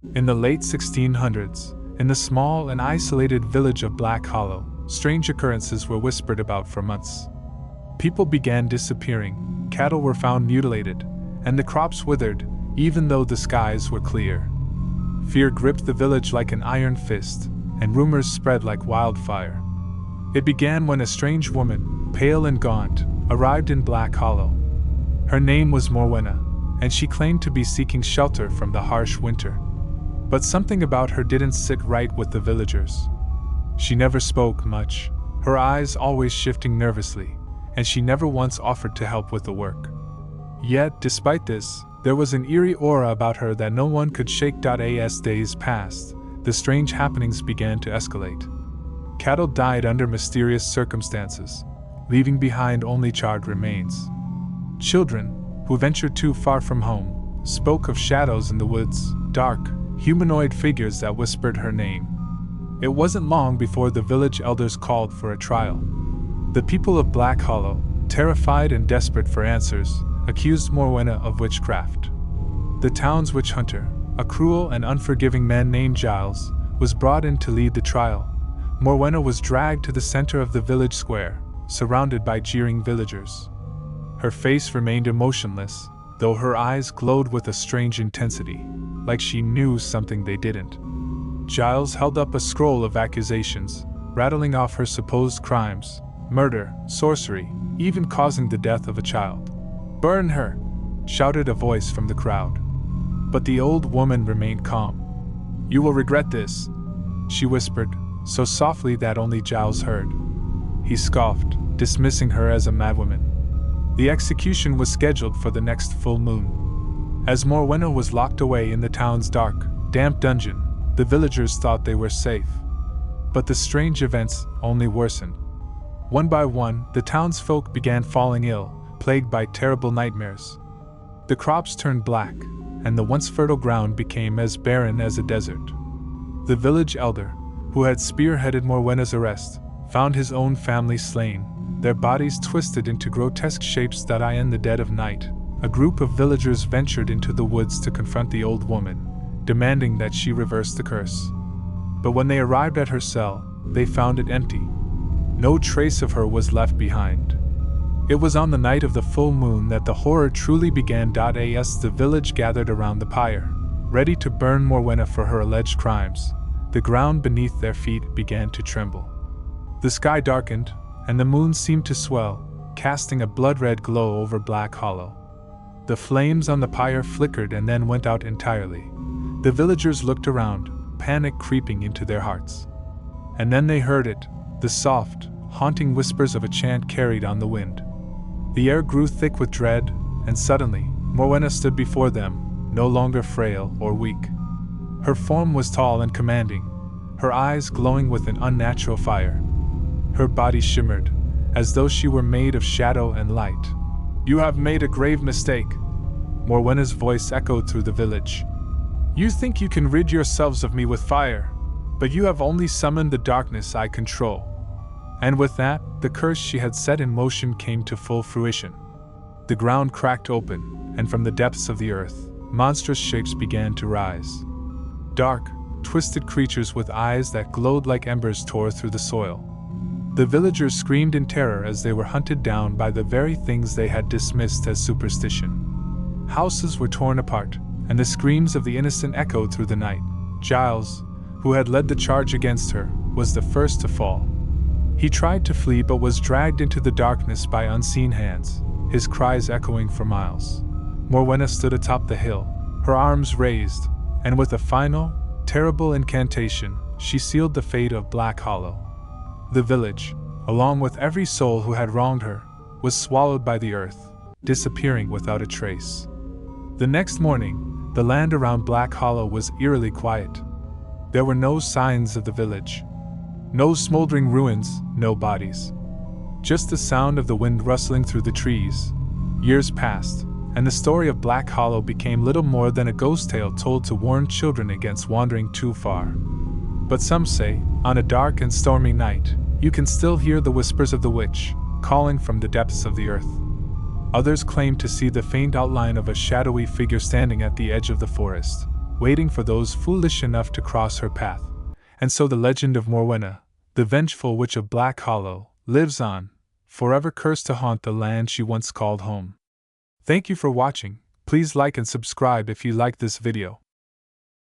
In the late 1600s, in the small and isolated village of Black Hollow, strange occurrences were whispered about for months. People began disappearing, cattle were found mutilated, and the crops withered, even though the skies were clear. Fear gripped the village like an iron fist, and rumors spread like wildfire. It began when a strange woman, pale and gaunt, arrived in Black Hollow. Her name was Morwenna, and she claimed to be seeking shelter from the harsh winter. But something about her didn't sit right with the villagers. She never spoke much, her eyes always shifting nervously, and she never once offered to help with the work. Yet, despite this, there was an eerie aura about her that no one could shake. As days passed, the strange happenings began to escalate. Cattle died under mysterious circumstances, leaving behind only charred remains. Children, who ventured too far from home, spoke of shadows in the woods, dark, humanoid figures that whispered her name. It wasn't long before the village elders called for a trial. The people of Black Hollow, terrified and desperate for answers, accused Morwenna of witchcraft. The town's witch hunter, a cruel and unforgiving man named Giles, was brought in to lead the trial. Morwenna was dragged to the center of the village square, surrounded by jeering villagers. Her face remained emotionless, though her eyes glowed with a strange intensity, like she knew something they didn't. Giles held up a scroll of accusations, rattling off her supposed crimes: murder, sorcery, even causing the death of a child. "Burn her!" shouted a voice from the crowd. But the old woman remained calm. "You will regret this," she whispered, so softly that only Giles heard. He scoffed, dismissing her as a madwoman. The execution was scheduled for the next full moon. As Morwenna was locked away in the town's dark, damp dungeon, the villagers thought they were safe. But the strange events only worsened. One by one, the townsfolk began falling ill, plagued by terrible nightmares. The crops turned black, and the once fertile ground became as barren as a desert. The village elder, who had spearheaded Morwenna's arrest, found his own family slain, their bodies twisted into grotesque shapes. In the dead of night, a group of villagers ventured into the woods to confront the old woman, demanding that she reverse the curse. But when they arrived at her cell, they found it empty. No trace of her was left behind. It was on the night of the full moon that the horror truly began. As the village gathered around the pyre, ready to burn Morwenna for her alleged crimes, the ground beneath their feet began to tremble. The sky darkened, and the moon seemed to swell, casting a blood-red glow over Black Hollow. The flames on the pyre flickered and then went out entirely. The villagers looked around, panic creeping into their hearts. And then they heard it, the soft, haunting whispers of a chant carried on the wind. The air grew thick with dread, and suddenly, Morwenna stood before them, no longer frail or weak. Her form was tall and commanding, her eyes glowing with an unnatural fire. Her body shimmered, as though she were made of shadow and light. "You have made a grave mistake," Morwenna's voice echoed through the village. "You think you can rid yourselves of me with fire, but you have only summoned the darkness I control." And with that, the curse she had set in motion came to full fruition. The ground cracked open, and from the depths of the earth, monstrous shapes began to rise. Dark, twisted creatures with eyes that glowed like embers tore through the soil. The villagers screamed in terror as they were hunted down by the very things they had dismissed as superstition. Houses were torn apart, and the screams of the innocent echoed through the night. Giles, who had led the charge against her, was the first to fall. He tried to flee but was dragged into the darkness by unseen hands, his cries echoing for miles. Morwenna stood atop the hill, her arms raised, and with a final, terrible incantation, she sealed the fate of Black Hollow. The village, along with every soul who had wronged her, was swallowed by the earth, disappearing without a trace. The next morning, the land around Black Hollow was eerily quiet. There were no signs of the village. No smoldering ruins, no bodies. Just the sound of the wind rustling through the trees. Years passed, and the story of Black Hollow became little more than a ghost tale told to warn children against wandering too far. But some say, on a dark and stormy night, you can still hear the whispers of the witch, calling from the depths of the earth. Others claim to see the faint outline of a shadowy figure standing at the edge of the forest, waiting for those foolish enough to cross her path. And so the legend of Morwenna, the vengeful witch of Black Hollow, lives on, forever cursed to haunt the land she once called home. Thank you for watching. Please like and subscribe if you liked this video.